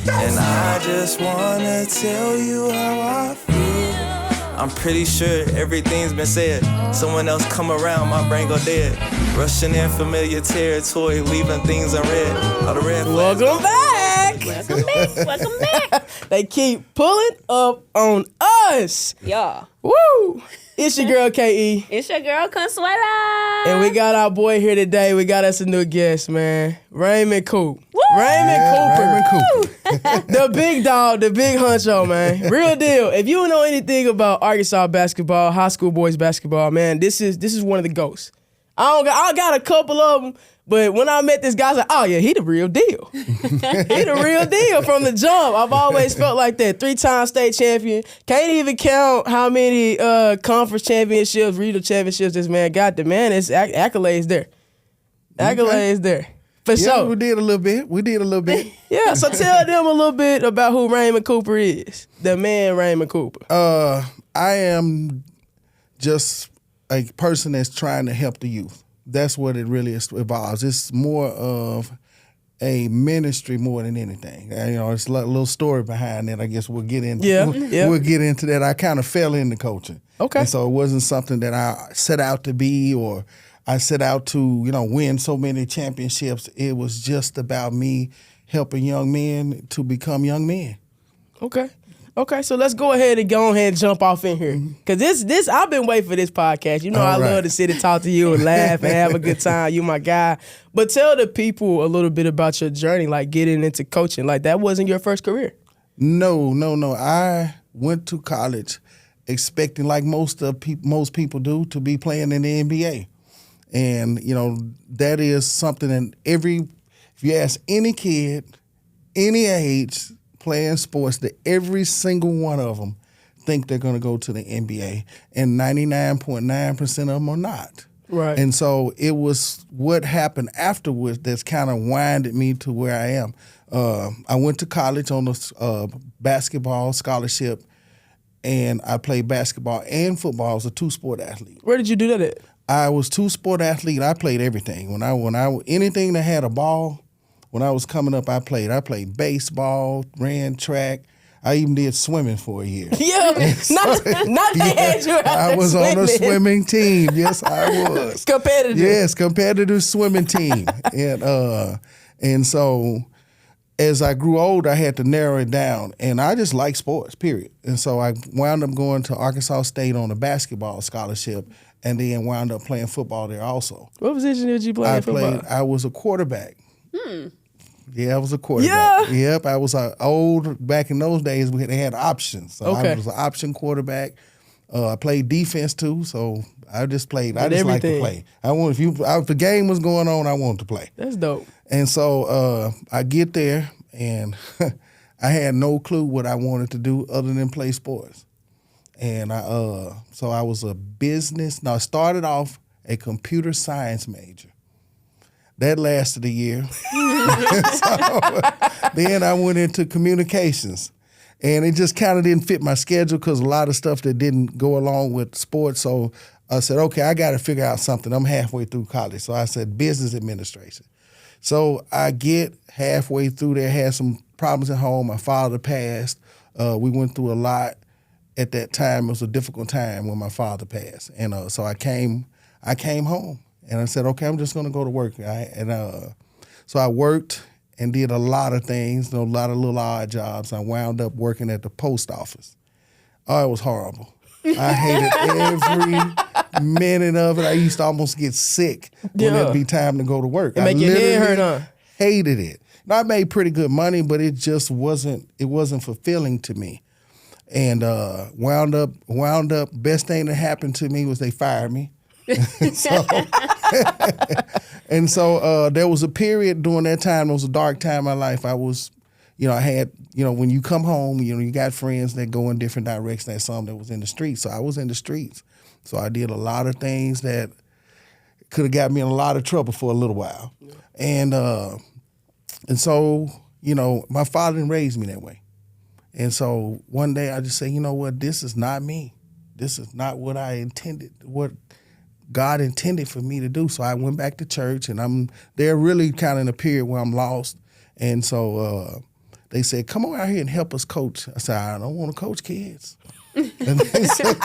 And I just wanna tell you how I feel. I'm pretty sure everything's been said. Someone else come around, my brain go dead. Rushing in familiar territory, leaving things unread. All the red flags. Welcome back. Welcome back. They keep pulling up on us. Yeah. Woo! It's your girl, K.E. It's your girl, Consuela. And we got our boy here today. We got us a new guest, man. Raymond Coop. Woo! Raymond Cooper. Cooper. The big dog, the big honcho, man. Real deal. If you don't know anything about Arkansas basketball, high school boys basketball, man, this is one of the ghosts. I got a couple of them, but when I met this guy, I was like, oh yeah, he the real deal. He the real deal from the jump. I've always felt like that. 3-time state champion. Can't even count how many conference championships, regional championships this man got. The man is accolades there. Accolades there. For sure. We did a little bit. Yeah, so tell them a little bit about who Raymond Cooper is. The man Raymond Cooper. I am just a person that's trying to help the youth. That's what it really involves. It's more of a ministry more than anything. It's a little story behind that. I guess we'll get into. We'll get into that. I kind of fell into coaching. Okay. And so it wasn't something that I set out to be or I set out to, win so many championships. It was just about me helping young men to become young men. Okay, so let's go ahead and jump off in here. Because this I've been waiting for this podcast. I love to sit and talk to you and laugh and have a good time. You my guy. But tell the people a little bit about your journey, like getting into coaching. Like that wasn't your first career. No. I went to college expecting, like most people do, to be playing in the NBA. And, that is something that if you ask any kid, any age, playing sports, that every single one of them think they're going to go to the NBA, and 99.9% of them are not. Right. And so it was what happened afterwards that's kind of winded me to where I am. I went to college on a basketball scholarship, and I played basketball and football. I was a two-sport athlete. Where did you do that at? I was two-sport athlete. I played everything. When I anything that had a ball. When I was coming up, I played baseball, ran track. I even did swimming for a year. Yeah, not they had you out I was on a swimming team. Yes, I was. Competitive. Yes, competitive swimming team. And so as I grew older, I had to narrow it down. And I just like sports, period. And so I wound up going to Arkansas State on a basketball scholarship and then wound up playing football there also. What position did you play in football? I was a quarterback. Yeah, I was a quarterback. Yeah. Yep, I was back in those days, they had options. So I was an option quarterback. I played defense too, so I just played. I just like to play. If the game was going on, I wanted to play. That's dope. And so I get there, and I had no clue what I wanted to do other than play sports. And so I was I started off a computer science major. That lasted a year. So, then I went into communications. And it just kind of didn't fit my schedule because a lot of stuff that didn't go along with sports. So I said, okay, I got to figure out something. I'm halfway through college. So I said business administration. So I get halfway through there, had some problems at home. My father passed. We went through a lot at that time. It was a difficult time when my father passed. And so I came home. And I said, okay, I'm just going to go to work. So I worked and did a lot of things, a lot of little odd jobs. I wound up working at the post office. Oh, it was horrible. I hated every minute of it. I used to almost get sick when it'd be time to go to work. It make your head hurt, huh? Hated it. Now, I made pretty good money, but it just wasn't fulfilling to me. And wound up, best thing that happened to me was they fired me. So there was a period during that time. It was a dark time in my life. I was, I had, when you come home, you got friends that go in different directions. There's some that was in the streets. So I was in the streets. So I did a lot of things that could have got me in a lot of trouble for a little while. Yeah. And so, my father didn't raise me that way. And so one day I just say, you know what, this is not me. This is not what I intended, what God intended for me to do. So I went back to church, and I'm there really kind of in a period where I'm lost. And so they said, come on out here and help us coach. I said, I don't want to coach kids. And they said,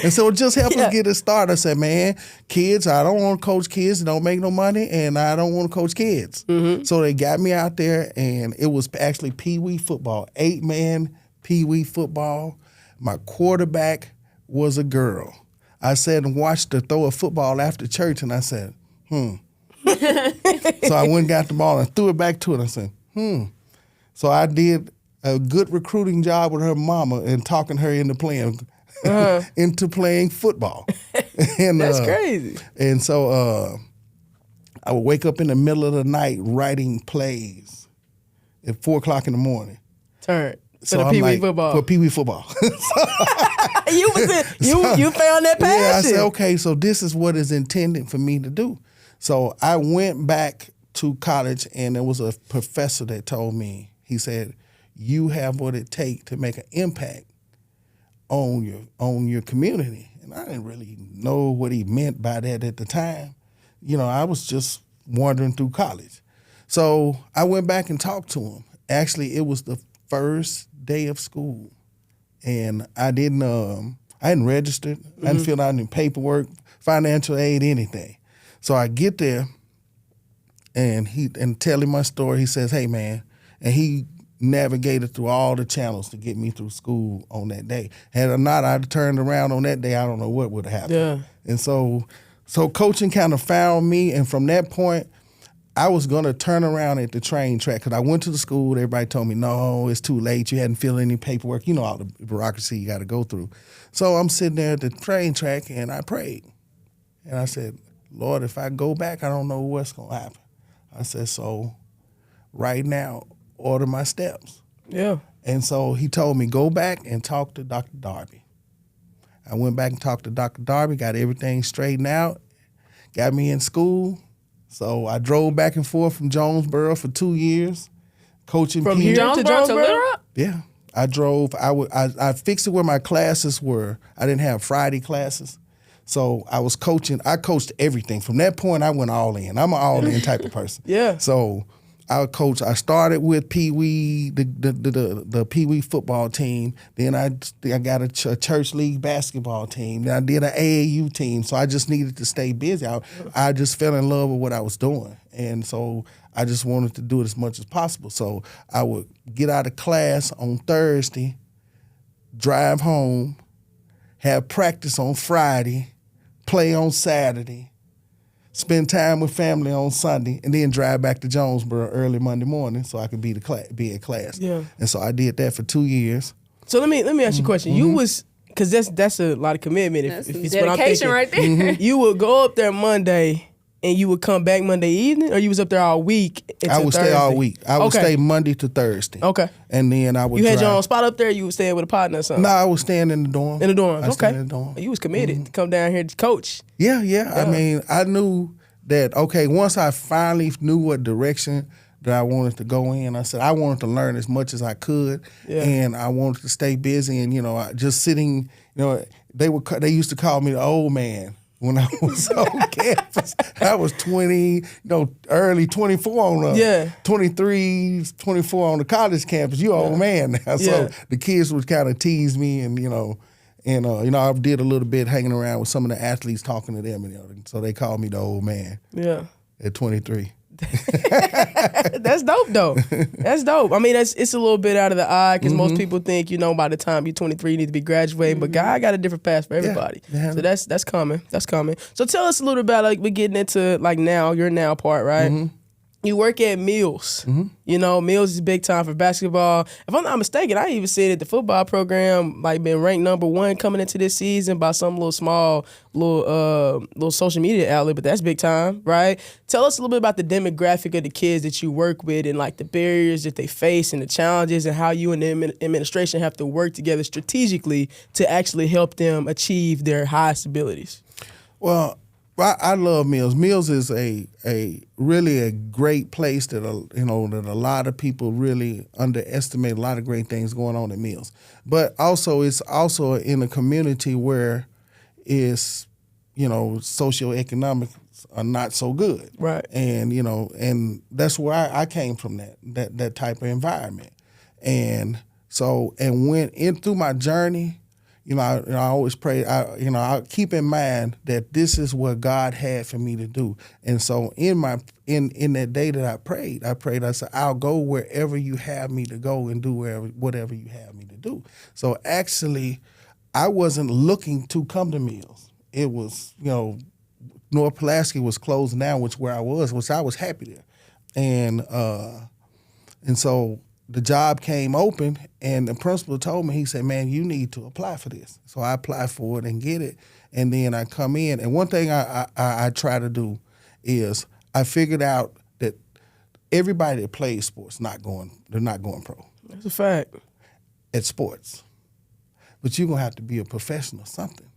and so just help us get it started. I said, man, kids, I don't want to coach kids that don't make no money, and I don't want to coach kids. So they got me out there, and it was actually Pee-wee football, 8-man Pee-wee football. My quarterback was a girl. I sat and watched her throw a football after church, and I said, So I went and got the ball and threw it back to her. And I said, So I did a good recruiting job with her mama and talking her into playing football. And, That's crazy. And so I would wake up in the middle of the night writing plays at 4 o'clock in the morning. Turn. So For the I'm Pee-wee like, football. For Pee-wee football. You found that passion. Yeah, I said, okay, so this is what is intended for me to do. So I went back to college, and there was a professor that told me, he said, you have what it takes to make an impact on your community. And I didn't really know what he meant by that at the time. You know, I was just wandering through college. So I went back and talked to him. Actually, it was the first day of school, and I hadn't registered. I hadn't filled out any paperwork, financial aid, anything. So I get there, and tell him my story. He says, hey, man, and he navigated through all the channels to get me through school on that day. Had or not, I'd turned around on that day, I don't know what would have happened. Yeah. And so coaching kind of found me, and from that point, I was going to turn around at the train track because I went to the school. Everybody told me, no, it's too late. You hadn't filled any paperwork. You know all the bureaucracy you got to go through. So I'm sitting there at the train track, and I prayed. And I said, Lord, if I go back, I don't know what's going to happen. I said, so right now, order my steps. Yeah. And so he told me, go back and talk to Dr. Darby. I went back and talked to Dr. Darby, got everything straightened out, got me in school. So I drove back and forth from Jonesboro for 2 years, coaching From Pee-wee. here to Jonesboro to Jonesboro? Little Rock? Yeah. I drove. I fixed it where my classes were. I didn't have Friday classes. So I was coaching. I coached everything. From that point, I went all in. I'm an all-in type of person. Yeah. So I coach. I started with Pee-wee, the Pee-wee football team. Then I got a church league basketball team. Then I did an AAU team. So I just needed to stay busy. I just fell in love with what I was doing. And so I just wanted to do it as much as possible. So I would get out of class on Thursday, drive home, have practice on Friday, play on Saturday, spend time with family on Sunday, and then drive back to Jonesboro early Monday morning so I could be at class. Yeah. And so I did that for 2 years. So let me ask you a question. You was, because that's a lot of commitment. That's If some it's what I'm dedication thinking. right there. You would go up there Monday and you would come back Monday evening, or you was up there all week until I would Thursday? stay all week. I would Okay. stay Monday to Thursday. Okay. And then I would You had drive. your own spot up there, or you was staying with a partner or something? No, I was staying in the dorm. In the dorm. I Okay. stayed in the dorm. You was committed to come down here to coach. Yeah. I mean, I knew that, okay, once I finally knew what direction that I wanted to go in, I said I wanted to learn as much as I could, and I wanted to stay busy. And, just sitting, they used to call me the old man when I was on campus. I was 20, early 24 on the 23, 24 on the college campus. You old man now. So the kids would kind of tease me, and I did a little bit hanging around with some of the athletes, talking to them, and so they called me the old man. Yeah. At 23. That's dope, though. That's dope. I mean, it's a little bit out of the eye because most people think, by the time you're 23, you need to be graduating. But God got a different path for everybody. Yeah. So that's coming. That's coming. So tell us a little about, we're getting into, your now part, right? You work at Mills. Mills is big time for basketball. If I'm not mistaken, I even said that the football program been ranked #1 coming into this season by some little small little social media outlet, but that's big time, right? Tell us a little bit about the demographic of the kids that you work with and the barriers that they face and the challenges and how you and the administration have to work together strategically to actually help them achieve their highest abilities. Well, I love Mills. Mills is a really a great place that that a lot of people really underestimate. A lot of great things going on at Mills, but also it's also in a community where it's socioeconomic are not so good. Right. And, you know, and that's where I came from, that type of environment. And so, and went in through my journey, you know, I always pray, I keep in mind that this is what God had for me to do. And so in that day that I prayed, I said, I'll go wherever you have me to go and do whatever you have me to do. So actually, I wasn't looking to come to Mills. It was, you know, North Pulaski was closed down, which I was happy there. And so the job came open, and the principal told me, he said, man, you need to apply for this. So I applied for it and get it, and then I come in. And one thing I try to do is I figured out that everybody that plays sports, they're not going pro. That's a fact. At sports. But you're going to have to be a professional something.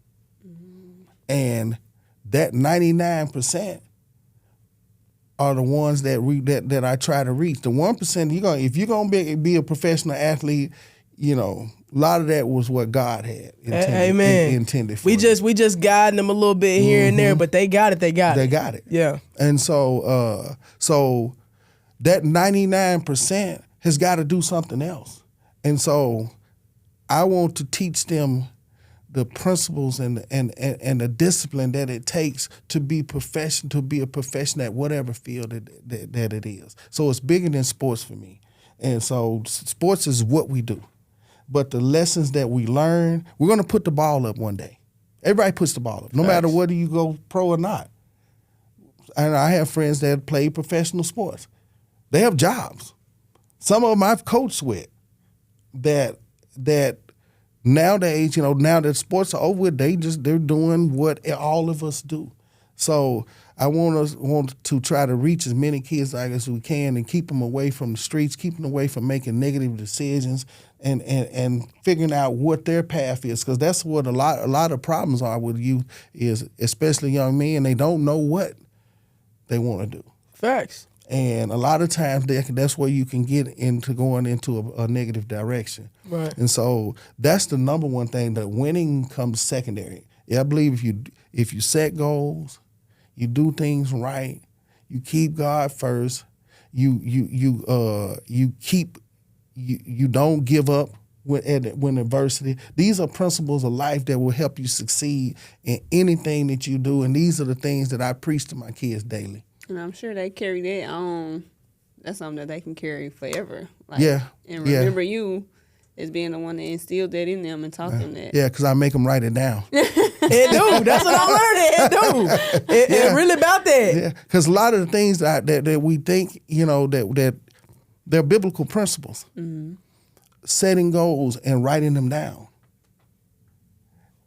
Mm-hmm. And that 99% are the ones that I try to reach. The 1%, if you're going to be a professional athlete, you know, a lot of that was what God had intended for. We just guiding them a little bit here and there, but they got it. They got it. Yeah. And so that 99% has got to do something else. And so I want to teach them the principles and the discipline that it takes to be a professional at whatever field that it is. So it's bigger than sports for me. And so sports is what we do. But the lessons that we learn, we're going to put the ball up one day. Everybody puts the ball up, no matter whether you go pro or not. And I have friends that play professional sports. They have jobs. Some of them I've coached with that nowadays, you know, now that sports are over with, they're doing what all of us do. So I want to try to reach as many kids as we can and keep them away from the streets, keep them away from making negative decisions, and figuring out what their path is, because that's what a lot of problems are with youth, is especially young men. They don't know what they want to do. Facts. And a lot of times that's where you can get into going into a negative direction. Right. And so that's the number one thing. That winning comes secondary. Yeah, I believe if you set goals, you do things right, you keep God first, you don't give up when adversity. These are principles of life that will help you succeed in anything that you do. And these are the things that I preach to my kids daily. And I'm sure they carry that on. That's something that they can carry forever. Like, yeah. And remember you as being the one that instilled that in them and taught them that. Yeah, because I make them write it down. It do. That's what I learned. It do. It really about that. Yeah, because a lot of the things that we think, you know, that they're biblical principles. Mm-hmm. Setting goals and writing them down.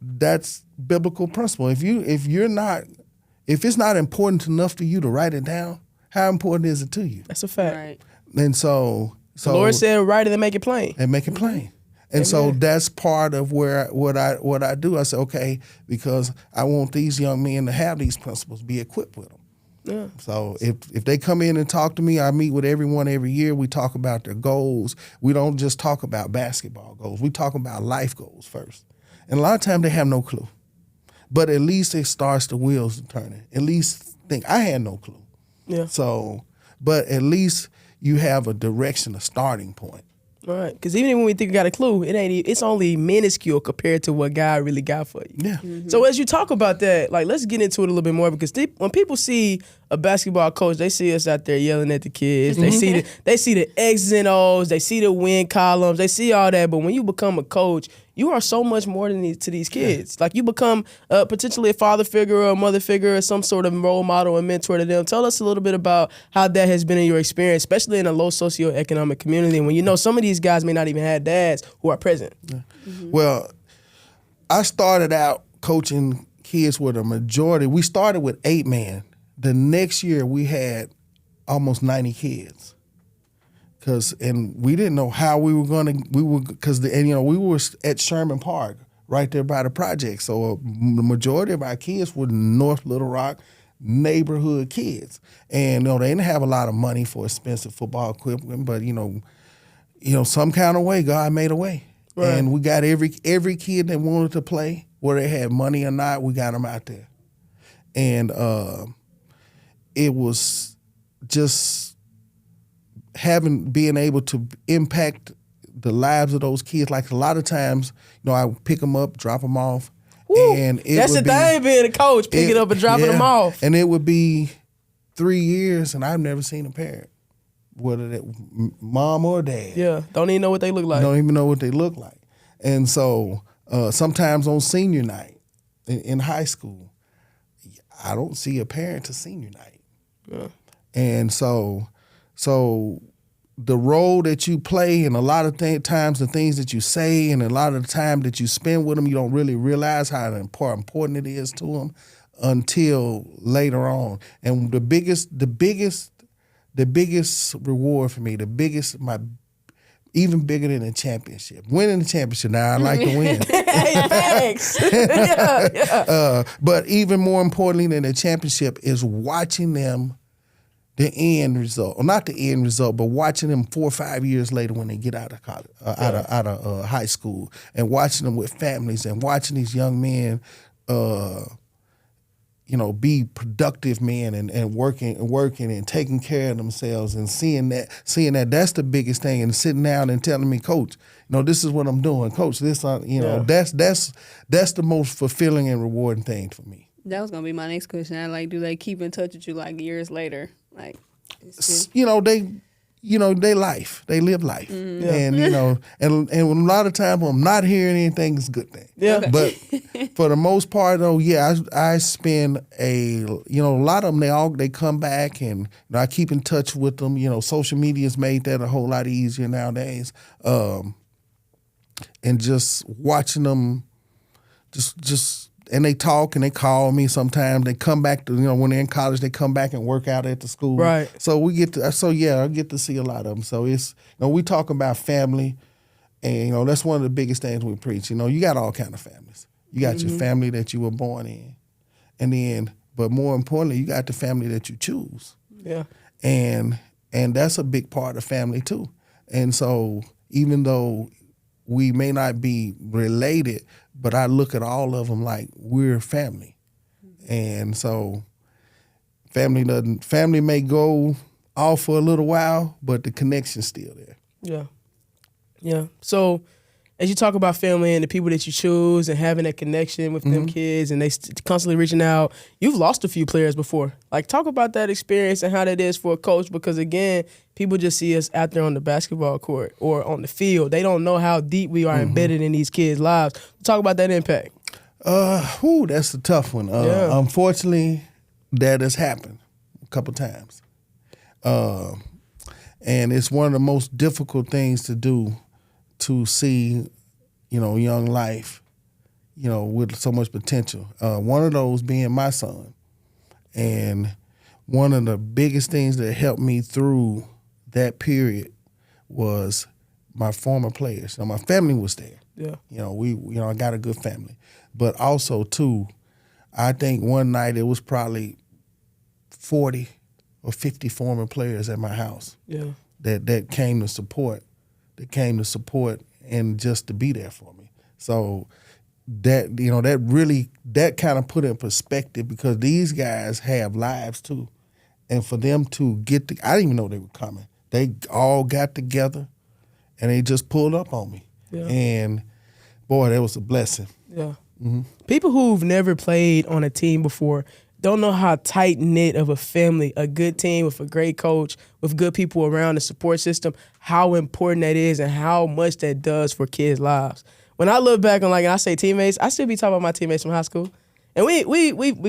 That's biblical principle. If it's not important enough to you to write it down, how important is it to you? That's a fact. Right. And so the Lord said, write it and make it plain. And make it plain. And so that's part of what I do. I say, okay, because I want these young men to have these principles, be equipped with them. Yeah. So if they come in and talk to me, I meet with everyone every year. We talk about their goals. We don't just talk about basketball goals. We talk about life goals first. And a lot of times they have no clue. But at least it starts the wheels turning. At least think, I had no clue. Yeah. So, but at least you have a direction, a starting point. Right. Because even when we think we got a clue, it's only minuscule compared to what God really got for you. Yeah. Mm-hmm. So as you talk about that, like, let's get into it a little bit more, because when people see a basketball coach, they see us out there yelling at the kids. They see the X's and O's. They see the win columns. They see all that. But when you become a coach, you are so much more to these kids. Like, you become potentially a father figure or a mother figure or some sort of role model and mentor to them. Tell us a little bit about how that has been in your experience, especially in a low socioeconomic community, when you know some of these guys may not even have dads who are present. Yeah. Mm-hmm. Well, I started out coaching kids with a majority. We started with 8 men. The next year we had almost 90 kids. And we didn't know how we were going to, we were at Sherman Park, right there by the project. So the majority of our kids were North Little Rock neighborhood kids. And, they didn't have a lot of money for expensive football equipment, but, some kind of way, God made a way. Right. And we got every kid that wanted to play, whether they had money or not, we got them out there. And it was just being able to impact the lives of those kids. Like a lot of times, I would pick them up, drop them off. Woo. And That's the thing, being a coach, picking up and dropping them off. And it would be 3 years, and I've never seen a parent, whether that mom or dad. Yeah, don't even know what they look like. Don't even know what they look like. And so sometimes on senior night in high school, I don't see a parent to senior night. Yeah. And so the role that you play and a lot of times the things that you say and a lot of the time that you spend with them, you don't really realize how important it is to them until later on. And the biggest reward for me, even bigger than a championship. Winning the championship. Now, I like to win. Hey, thanks. Yeah. But even more importantly than the championship is watching them, the end result. Or not the end result, but watching them 4 or 5 years later when they get out of college, out of high school, and watching them with families and watching these young men be productive men and working and taking care of themselves and seeing that that's the biggest thing, and sitting down and telling me, Coach, this is what I'm doing, Coach, this that's the most fulfilling and rewarding thing for me. That was gonna be my next question. Do they keep in touch with you years later? They life. They live life. Mm-hmm. Yeah. And a lot of times when I'm not hearing anything, it's a good thing. Yeah. But for the most part, though, I spend a lot of them, they come back, and I keep in touch with them. Social media's made that a whole lot easier nowadays. And just watching them and they talk and they call me sometimes. They come back to, when they're in college, they come back and work out at the school. Right. So I get to see a lot of them. So it's, we talk about family, and, that's one of the biggest things we preach. You got all kind of families. You got your family that you were born in. And then, but more importantly, you got the family that you choose. Yeah. And that's a big part of family too. And so even though we may not be related, but I look at all of them like we're family. And so family may go off for a little while, but the connection's still there. Yeah. Yeah. So as you talk about family and the people that you choose and having that connection with them kids, and they constantly reaching out, you've lost a few players before. Talk about that experience and how that is for a coach, because again, people just see us out there on the basketball court or on the field. They don't know how deep we are embedded in these kids' lives. Talk about that impact. That's a tough one. Unfortunately, that has happened a couple times. And it's one of the most difficult things to do, to see, young life, with so much potential. One of those being my son. And one of the biggest things that helped me through that period was my former players. My family was there. Yeah. I got a good family. But also, too, I think one night it was probably 40 or 50 former players at my house. Yeah. That came to support. And just to be there for me. So that that kind of put it in perspective, because these guys have lives too. And for them to I didn't even know they were coming. They all got together and they just pulled up on me. Yeah. And boy, that was a blessing. Yeah. People who've never played on a team before don't know how tight-knit of a family, a good team with a great coach, with good people around the support system, how important that is and how much that does for kids' lives. When I look back on, and I say teammates, I still be talking about my teammates from high school. And we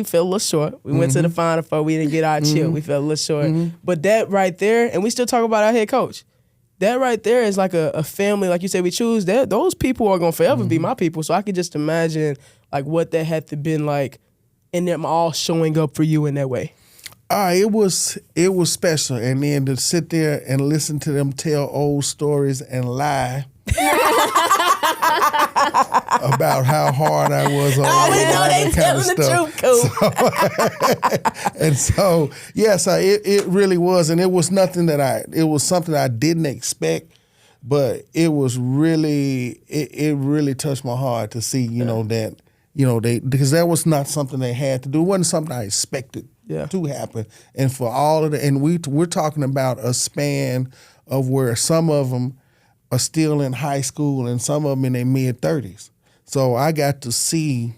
fell a little short. We went to the Final Four. We didn't get our chip. We fell a little short. But that right there, and we still talk about our head coach, that right there is like a family, like you said, we choose. Those people are going to forever be my people. So I could just imagine what that had to been like, and them all showing up for you in that way. It was special. And then to sit there and listen to them tell old stories and lie about how hard I was on we know they telling the truth, Coop. And so, yes, it really was. And it was something I didn't expect, but it was really, it really touched my heart to see, that, because that was not something they had to do. It wasn't something I expected to happen. And for all of the, and we're talking about a span of where some of them are still in high school and some of them in their mid-30s. So I got to see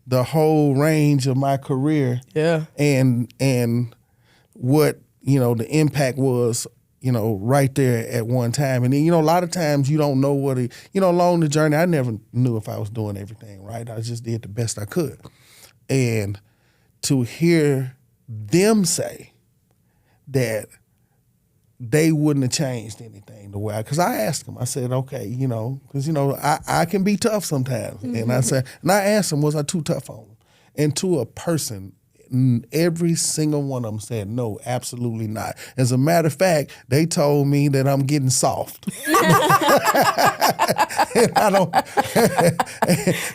the whole range of my career. Yeah. And what, the impact was, right there at one time. And then, a lot of times you don't know what along the journey, I never knew if I was doing everything right. I just did the best I could. And to hear them say that they wouldn't have changed anything the way because I asked them, I said, okay, because, I can be tough sometimes. And I asked them, was I too tough on them? And to a person, every single one of them said, no, absolutely not. As a matter of fact, they told me that I'm getting soft. And I don't,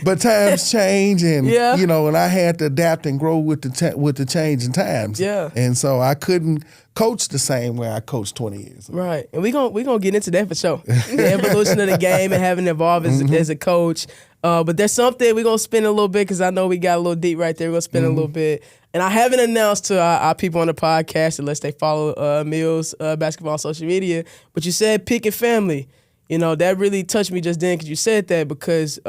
but times change and, and I had to adapt and grow with the changing times. Yeah. And so I couldn't coach the same way I coached 20 years ago. Right. And we gonna get into that for sure. The evolution of the game and having evolved as a coach. But there's something we're going to spin a little bit because I know we got a little deep right there. We're going to spin a little bit. And I haven't announced to our people on the podcast unless they follow Mills basketball on social media. But you said picking family. That really touched me just then because you said that because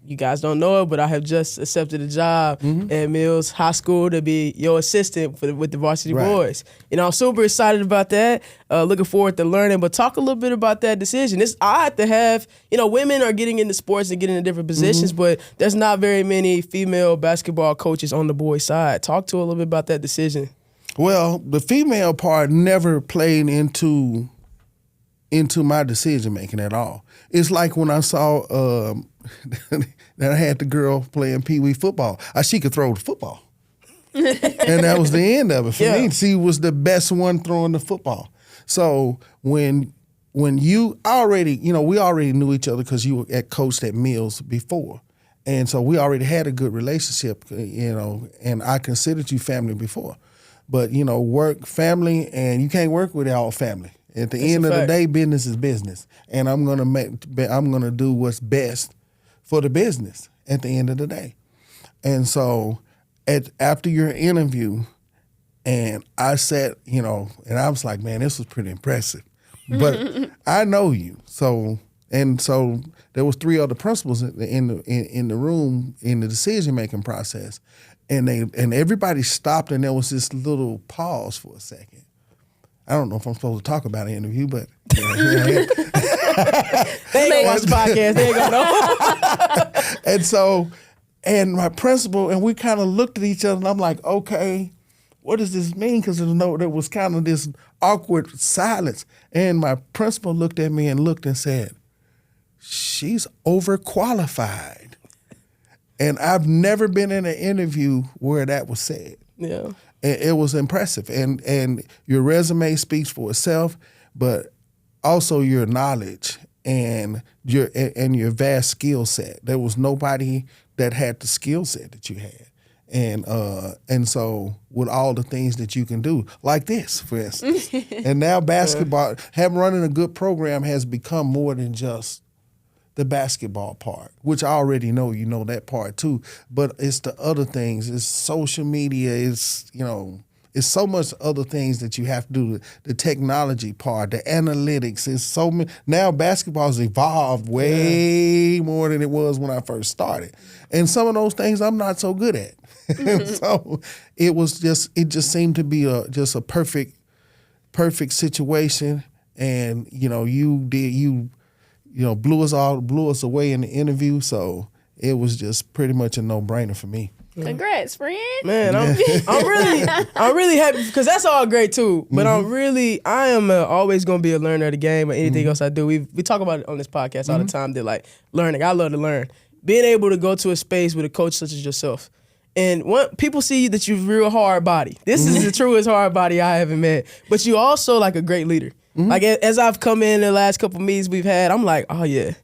you guys don't know it, but I have just accepted a job at Mills High School to be your assistant with the varsity boys. I'm super excited about that. Looking forward to learning. But talk a little bit about that decision. It's odd to have, women are getting into sports and getting into different positions, but there's not very many female basketball coaches on the boys' side. Talk to a little bit about that decision. Well, the female part never played into my decision making at all. It's like when I saw that I had the girl playing Pee Wee football. She could throw the football. And that was the end of it for me. She was the best one throwing the football. So when you already, we already knew each other because you were coached at Mills before. And so we already had a good relationship, and I considered you family before. But, work, family, and you can't work with all family. At the end of the day, business is business. And I'm gonna do what's best for the business at the end of the day. And so after your interview, and I said, and I was like, man, this was pretty impressive. But I know you. So there was 3 other principals in the room in the decision-making process. And everybody stopped and there was this little pause for a second. I don't know if I'm supposed to talk about an interview, but they ain't gonna watch the podcast. They ain't gonna know. And my principal, and we kind of looked at each other, and I'm like, okay, what does this mean? Because there was kind of this awkward silence. And my principal looked at me and said, she's overqualified. And I've never been in an interview where that was said. Yeah. It was impressive, and your resume speaks for itself, but also your knowledge and your vast skill set. There was nobody that had the skill set that you had, and so with all the things that you can do, like this, for instance, and now basketball, running a good program has become more than just the basketball part, which I already know, that part too, but it's the other things. It's social media. It's, it's so much other things that you have to do. The technology part, the analytics. It's so many. Now basketball's evolved way more than it was when I first started. And some of those things I'm not so good at. And so it just seemed to be just a perfect situation. And, you blew us away in the interview, so it was just pretty much a no-brainer for me. Congrats, friend. Man, I'm really happy because that's all great too. But I am always gonna be a learner of the game or anything else I do. We talk about it on this podcast all the time. That like learning, I love to learn. Being able to go to a space with a coach such as yourself, and people see that you're real hard body. This is the truest hard body I ever met. But you also like a great leader. Like as I've come in the last couple meetings we've had, I'm like, oh yeah,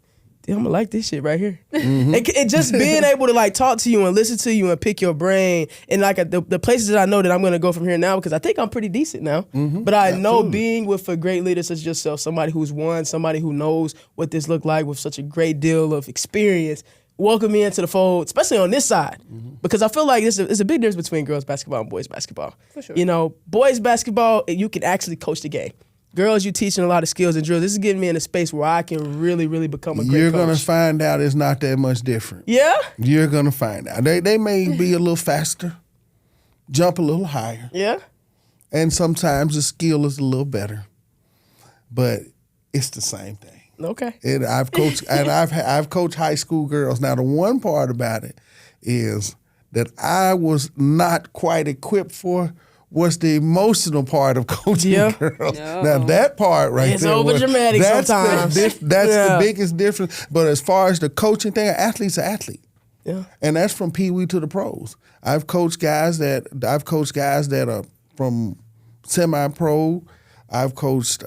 dude, I'm gonna like this shit right here. And just being able to like talk to you and listen to you and pick your brain and like the places that I know that I'm gonna go from here now because I think I'm pretty decent now. But I know being with a great leader such as yourself, somebody who's won, somebody who knows what this look like with such a great deal of experience welcome me into the fold, especially on this side, because I feel like there's a big difference between girls basketball and boys basketball. For sure. You know, boys basketball, you can actually coach the game. Girls, you teaching a lot of skills and drills. This is getting me in a space where I can really, really become a great You're coach. gonna find out it's not that much different. Yeah? You're gonna find out. They may be a little faster, jump a little higher, Yeah? and sometimes the skill is a little better, but it's the same thing. Okay. And I've coached I've coached high school girls. Now the one part about it is that I was not quite equipped for was the emotional part of coaching Yeah. girls. No. Now that part right It's there, overdramatic that's sometimes. that's Yeah. the biggest difference. But as far as the coaching thing, an athlete's an athlete. Yeah. And that's from Pee Wee to the pros. I've coached guys that are from semi-pro. I've coached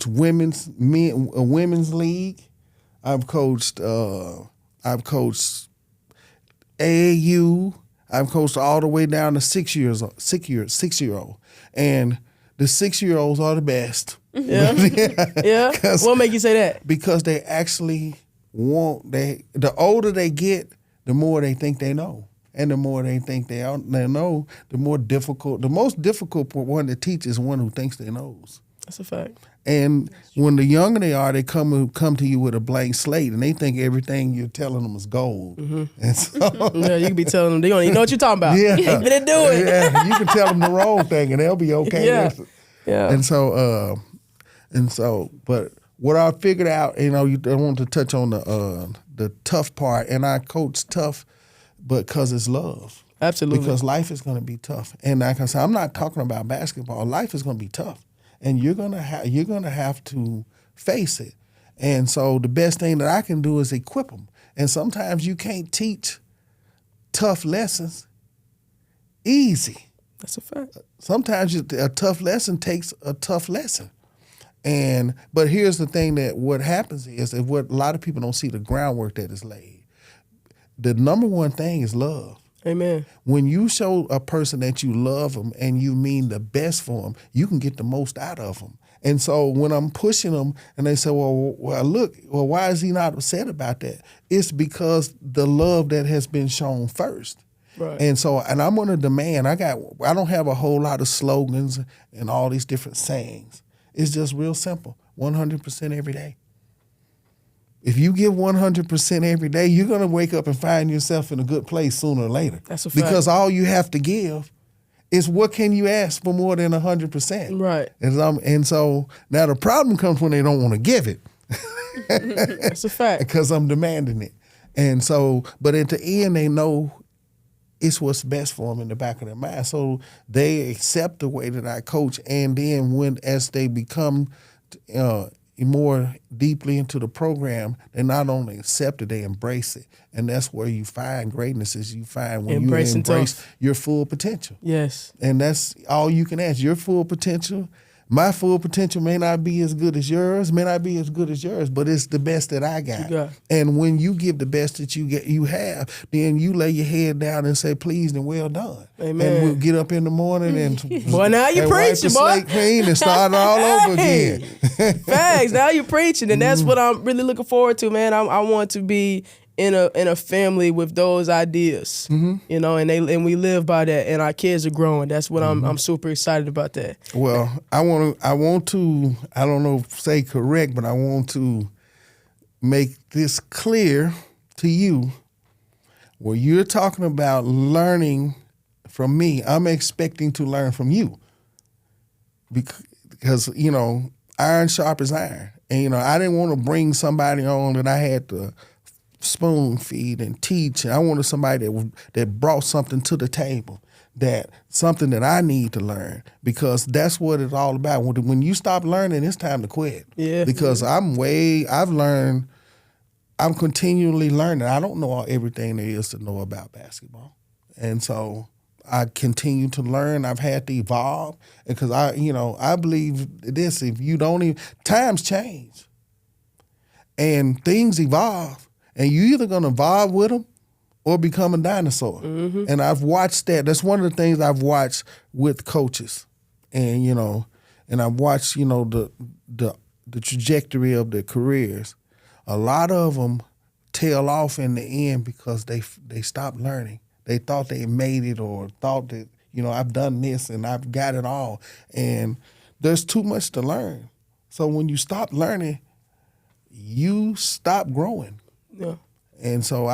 women's league. I've coached AAU. I've coached all the way down to 6-year-old. And the 6-year-olds are the best. Yeah. Yeah? 'Cause- What make you say that? because they actually the older they get, the more they think they know. And the more they think they know, the most difficult one to teach is one who thinks they knows. That's a fact. And when the younger they are, they come to you with a blank slate, and they think everything you're telling them is gold. And so, Yeah, you can be telling them they don't even know what you're talking about. yeah, They didn't do it. Yeah, you can tell them the wrong thing, and they'll be okay Yeah. with it. Yeah. And so, but what I figured out, I want to touch on the tough part, and I coach tough, but because it's love. Absolutely. Because life is going to be tough, and like I said, I'm not talking about basketball. Life is going to be tough, and you're gonna have to face it. And so, the best thing that I can do is equip them. And sometimes you can't teach tough lessons easy. That's a fact. Sometimes a tough lesson takes a tough lesson. But here's the thing that what happens is that what a lot of people don't see the groundwork that is laid. The number one thing is love. Amen. When you show a person that you love them and you mean the best for them, you can get the most out of them. And so when I'm pushing them and they say, well, why is he not upset about that? It's because the love that has been shown first. Right. And so, and I'm going to demand, I don't have a whole lot of slogans and all these different sayings. It's just real simple, 100% every day. If you give 100% every day, you're going to wake up and find yourself in a good place sooner or later. That's a fact. Because all you have to give is what can you ask for more than 100%. Right. And so now the problem comes when they don't want to give it. That's a fact. Because I'm demanding it. And so, but at the end, they know it's what's best for them in the back of their mind. So they accept the way that I coach. And then as they become more deeply into the program, they not only accept it, they embrace it. And that's where you find greatness, is you find when Embracing you embrace tough. your full potential. Yes. And that's all you can ask. Your full potential. My full potential may not be as good as yours, but it's the best that I got. You got. And when you give the best that you have, then you lay your head down and say, pleased and well done. Amen. And we'll get up in the morning and Boy, now you and wipe preaching, the boy. slate clean and start all over again. Facts. Now you're preaching, and that's what I'm really looking forward to, man. I want to be in a family with those ideas, you know, and we live by that, and our kids are growing. That's what I'm super excited about that. Well, I want to, I don't know if say correct, but I want to make this clear to you. Where you're talking about learning from me, I'm expecting to learn from you. Because, iron sharpens iron. And, I didn't want to bring somebody on that I had to spoon feed and teach. And I wanted somebody that brought something to the table, something that I need to learn, because that's what it's all about. When you stop learning, it's time to quit. Yeah. Because I'm continually learning. I don't know everything there is to know about basketball. And so I continue to learn. I've had to evolve, because I believe this, times change and things evolve. And you're either going to evolve with them or become a dinosaur. Mm-hmm. And I've watched that. That's one of the things I've watched with coaches. And, and I've watched, the trajectory of their careers. A lot of them tail off in the end because they stopped learning. They thought they made it or thought that, I've done this and I've got it all. And there's too much to learn. So when you stop learning, you stop growing. Yeah. And so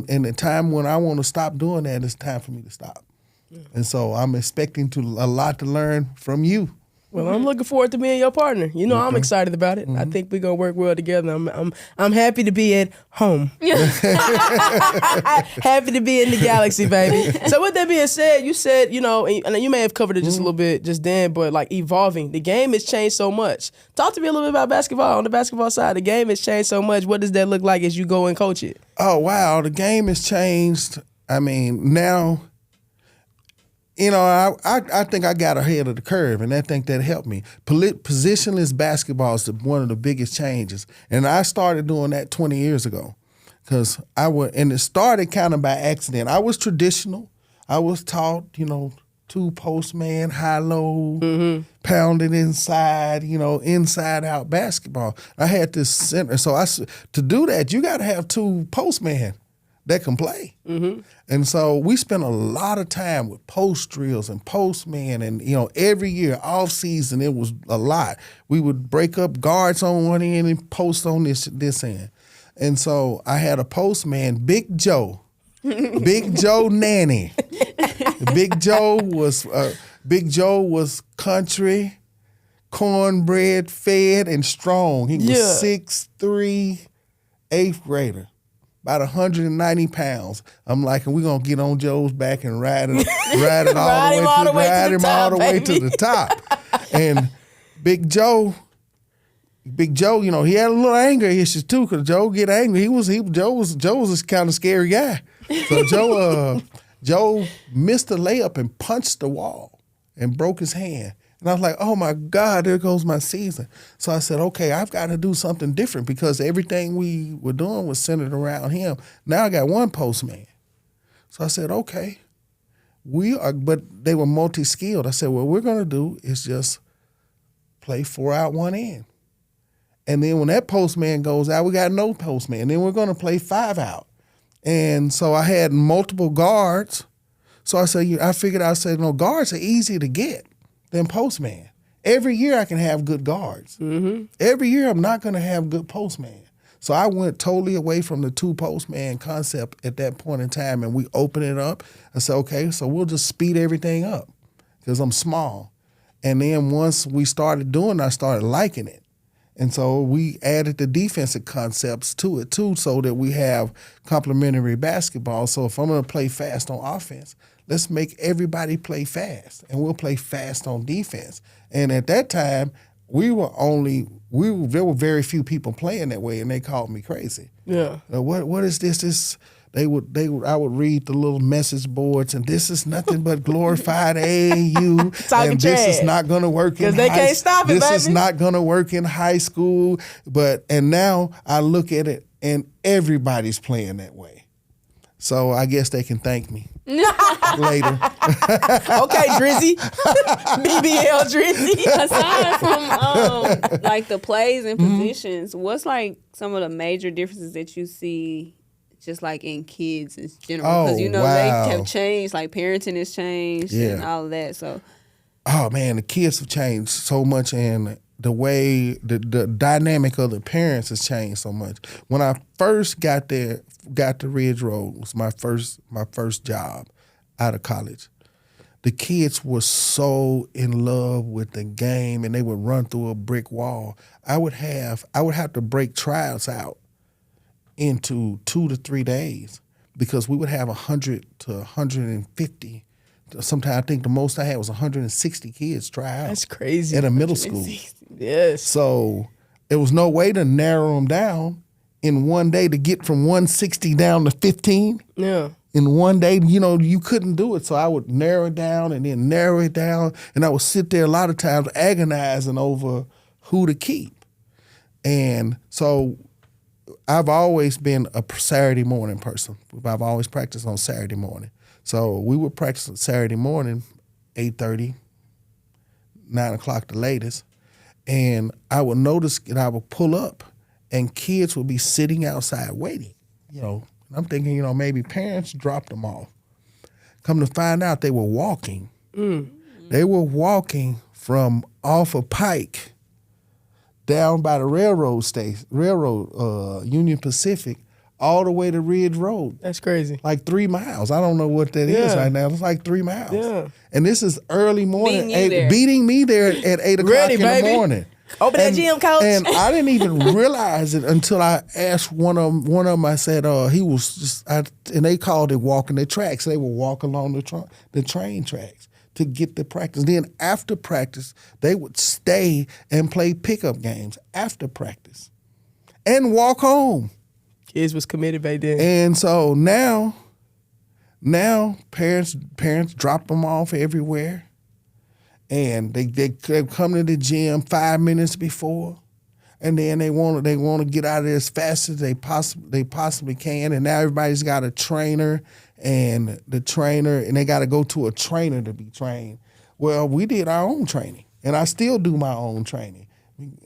in the time when I want to stop doing that, it's time for me to stop. Yeah. And so I'm expecting a lot to learn from you. Well, I'm looking forward to being your partner. I'm excited about it. I think we're gonna work well together. I'm happy to be at home. Happy to be in the galaxy, baby. So with that being said, you said, and you may have covered it just a little bit just then, but like evolving. The game has changed so much. Talk to me a little bit about basketball. On the basketball side, the game has changed so much. What does that look like as you go and coach it? Oh, wow. The game has changed. I mean, now, I think I got ahead of the curve, and I think that helped me. Positionless basketball is one of the biggest changes, and I started doing that 20 years ago, because and it started kind of by accident. I was traditional. I was taught, two post man, high low, pounded inside, inside out basketball. I had this center, so to do that, you got to have two post man that can play. Mm-hmm. And so we spent a lot of time with post drills and post man, and every year, off season, it was a lot. We would break up guards on one end and post on this end. And so I had a post man, Big Joe Nanny. Big Joe was country, cornbread fed, and strong. He was 6'3", 8th grader. About 190 pounds. I'm like, we're going to get on Joe's back and ride him all the way to the top. And Big Joe, he had a little anger issues too, because Joe get angry. Joe was this kind of scary guy. So Joe missed a layup and punched the wall and broke his hand. And I was like, oh my God, there goes my season. So I said, okay, I've got to do something different, because everything we were doing was centered around him. Now I got one postman. So I said, okay, but they were multi-skilled. I said, what we're going to do is just play 4 out, 1 in. And then when that postman goes out, we got no postman. Then we're going to play 5 out. And so I had multiple guards. So I said, no, guards are easy to get than postman. Every year I can have good guards. Mm-hmm. Every year I'm not going to have good postman. So I went totally away from the 2 postman concept at that point in time, and we opened it up. I said, okay, so we'll just speed everything up because I'm small. And then once we started doing it, I started liking it. And so we added the defensive concepts to it too, so that we have complementary basketball. So if I'm going to play fast on offense, let's make everybody play fast, and we'll play fast on defense. And at that time, there were very few people playing that way, and they called me crazy. Yeah. What is this? I would read the little message boards, and this is nothing but glorified AAU. And this is not going to work in high school. Because they can't stop it, baby. This is not going to work in high school. And now I look at it, and everybody's playing that way. So I guess they can thank me later. Okay, Drizzy. BBL Drizzy. Aside from like the plays and positions, what's like some of the major differences that you see just like in kids in general? Because they have changed, like parenting has changed and all of that. So, oh man, the kids have changed so much, and the way the dynamic of the parents has changed so much. When I first got to Ridge Road, was my first job out of college. The kids were so in love with the game, and they would run through a brick wall. I would have to break trials out into 2 to 3 days, because we would have 100 to 150. Sometimes I think the most I had was 160 kids try out. That's crazy. At a middle school. Yes. So there was no way to narrow them down in one day, to get from 160 down to 15. Yeah. In one day, you couldn't do it. So I would narrow it down and then narrow it down, and I would sit there a lot of times agonizing over who to keep. And so I've always been a Saturday morning person. I've always practiced on Saturday morning. So we would practice on Saturday morning, 8:30, 9 o'clock the latest. And I would notice that I would pull up, and kids would be sitting outside waiting. I'm thinking, maybe parents dropped them off. Come to find out they were walking. They were walking from off of Pike down by the railroad station, Union Pacific, all the way to Ridge Road. That's crazy. Like 3 miles. I don't know what that is right now. It's like 3 miles. Yeah. And this is early morning. Beating me there at 8 o'clock in the morning. Open that gym, coach. And I didn't even realize it until I asked one of them. I said, he was just, and they called it walking the tracks. They would walk along the train tracks to get the practice. Then after practice, they would stay and play pickup games after practice and walk home. Kids was committed back then. And so now parents drop them off everywhere. And they come to the gym 5 minutes before, and then they want to get out of there as fast as they possibly can. And now everybody's got a trainer, and they got to go to a trainer to be trained. Well, we did our own training, and I still do my own training,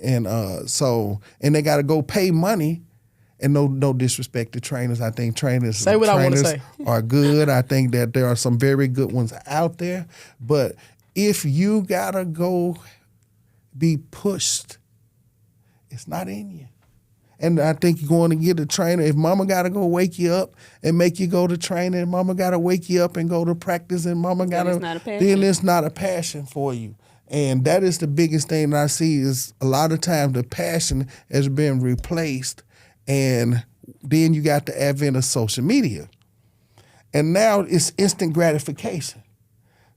and they got to go pay money. And no disrespect to trainers. I think trainers I want to say are good. I think that there are some very good ones out there, but if you gotta go be pushed, it's not in you. And I think you're going to get a trainer. If mama gotta go wake you up and make you go to training, and mama gotta wake you up and go to practice, and mama gotta, then it's not a passion for you. And that is the biggest thing that I see is a lot of times the passion has been replaced, and then you got the advent of social media. And now it's instant gratification.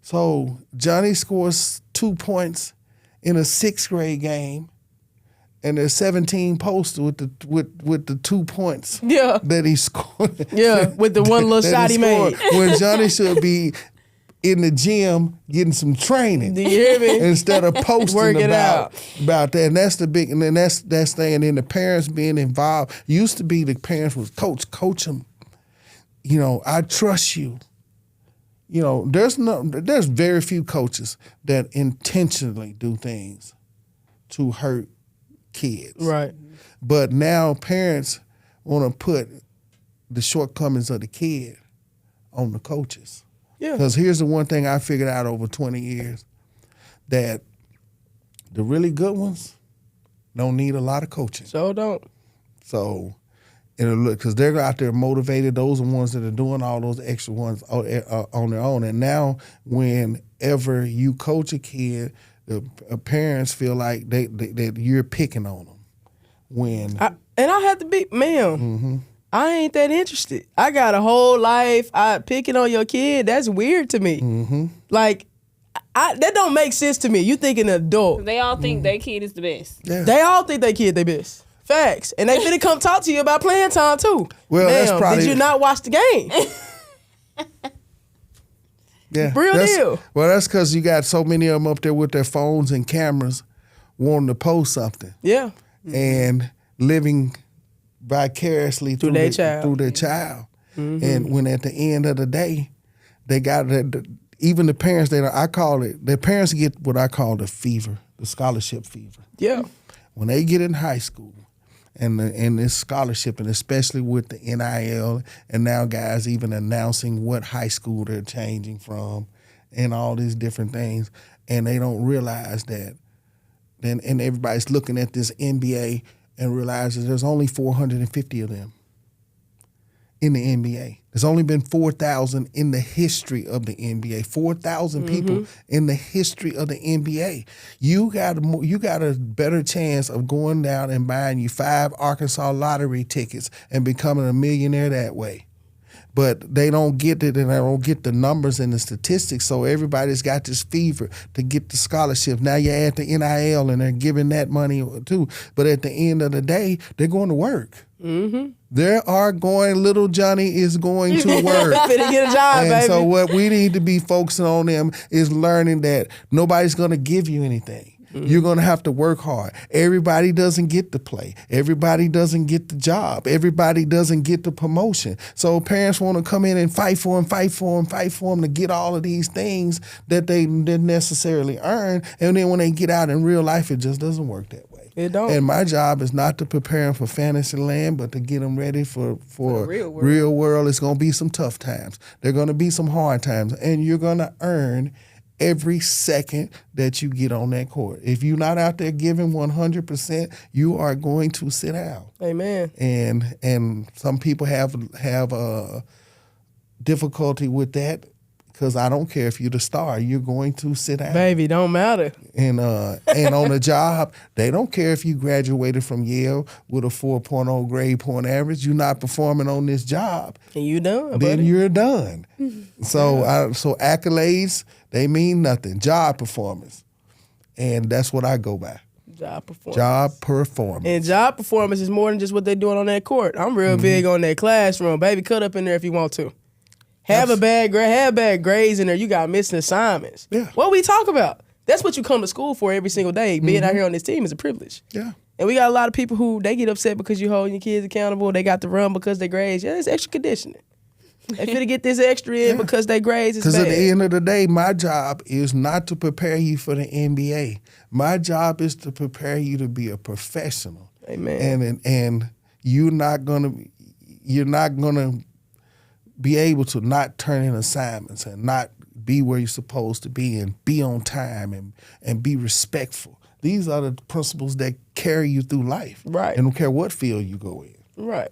So Johnny scores 2 points in a 6th grade game, and there's 17 posts with the 2 points that he scored. Yeah, with the one little shot he made. When Johnny should be in the gym getting some training. Do you hear me? Instead of posting about that. And that's the big, and then that's thing. And then the parents being involved. Used to be the parents was coach them. I trust you. There's very few coaches that intentionally do things to hurt kids. Right. But now parents want to put the shortcomings of the kid on the coaches. Yeah. Because here's the one thing I figured out over 20 years, that the really good ones don't need a lot of coaching. So don't. So, because they're out there motivated. Those are the ones that are doing all those extra ones on their own. And now, whenever you coach a kid, the parents feel like that you're picking on them. And I have to be, ma'am, I ain't that interested. I got a whole life. Picking on your kid, that's weird to me. Mm-hmm. Like, that don't make sense to me. You think an adult. They all think their kid is the best. Yeah. They all think their kid the best. Facts. And they finna come talk to you about playing time too. Well, Damn, that's probably. Did you not watch the game? Yeah. Real deal. Well, that's because you got so many of them up there with their phones and cameras wanting to post something. Yeah. And living vicariously through their child. Mm-hmm. And when at the end of the day, they got even the parents, the parents get what I call the fever, the scholarship fever. Yeah. When they get in high school, and this scholarship, and especially with the NIL, and now guys even announcing what high school they're changing from, and all these different things, and they don't realize that. And everybody's looking at this NBA and realizes there's only 450 of them in the NBA. There's only been 4,000 in the history of the NBA. 4,000 people in the history of the NBA. You got a better chance of going down and buying you 5 Arkansas lottery tickets and becoming a millionaire that way. But they don't get it, and they don't get the numbers and the statistics, so everybody's got this fever to get the scholarship. Now you add the NIL, and they're giving that money too. But at the end of the day, they're going to work. Mm-hmm. Little Johnny is going to work. Finna get a job, baby. So what we need to be focusing on them is learning that nobody's going to give you anything. Mm-hmm. You're going to have to work hard. Everybody doesn't get to play. Everybody doesn't get the job. Everybody doesn't get the promotion. So parents want to come in and fight for them to get all of these things that they didn't necessarily earn. And then when they get out in real life, it just doesn't work that way. It don't. And my job is not to prepare them for fantasy land, but to get them ready for the real world. It's going to be some tough times. There are going to be some hard times. And you're going to earn every second that you get on that court. If you're not out there giving 100%, you are going to sit down. Amen. And some people have difficulty with that because I don't care if you're the star, you're going to sit down. Baby, don't matter. And on the job, they don't care if you graduated from Yale with a 4.0 grade point average. You're not performing on this job. And you done, Then buddy. you're done. So accolades, they mean nothing. Job performance. And that's what I go by. Job performance. Job performance. And job performance is more than just what they're doing on that court. I'm real big on that classroom. Baby, cut up in there if you want to. Have bad grades in there. You got missing assignments. Yeah. What we talk about? That's what you come to school for every single day. Being out here on this team is a privilege. Yeah. And we got a lot of people who they get upset because you holding your kids accountable. They got to run because they grades. Yeah, it's extra conditioning. They finna get this extra in because they grades is bad. Because at the end of the day, my job is not to prepare you for the NBA. My job is to prepare you to be a professional. Amen. And you're not gonna be able to not turn in assignments and not be where you're supposed to be and be on time and be respectful. These are the principles that carry you through life. Right. And don't care what field you go in. Right.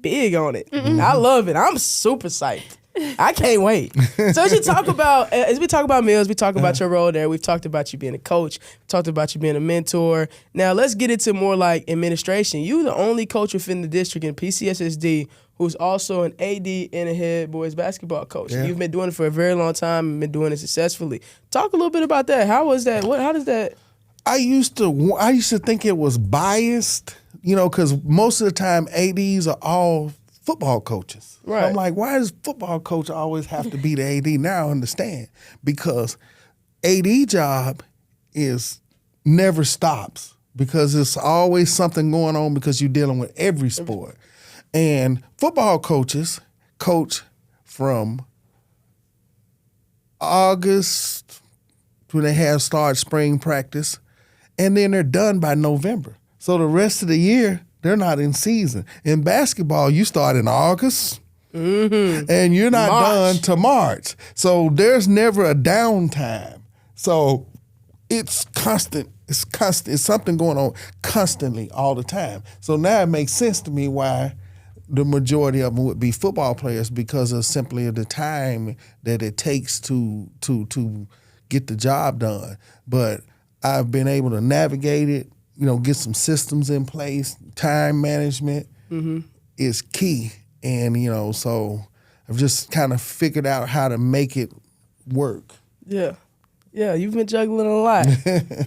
Big on it. I love it. I'm super psyched. I can't wait. So as we talk about Mills, we talk about your role there. We've talked about you being a coach. We talked about you being a mentor. Now let's get into more like administration. You the only coach within the district in PCSSD who's also an AD and a head boys basketball coach. Yeah. You've been doing it for a very long time and been doing it successfully. Talk a little bit about that. How was that? How does that? I used to think it was biased, because most of the time ADs are all football coaches. Right. I'm like, why does football coach always have to be the AD? Now I understand. Because AD job never stops because it's always something going on because you're dealing with every sport. And football coaches coach from August when they start spring practice, and then they're done by November. So the rest of the year, they're not in season. In basketball, you start in August, and you're not done to March. So there's never a downtime. So it's constant. It's constant. It's something going on constantly all the time. So now it makes sense to me why the majority of them would be football players because of simply the time that it takes to get the job done. But I've been able to navigate it, get some systems in place. Time management is key. And, so I've just kind of figured out how to make it work. Yeah. Yeah, you've been juggling a lot.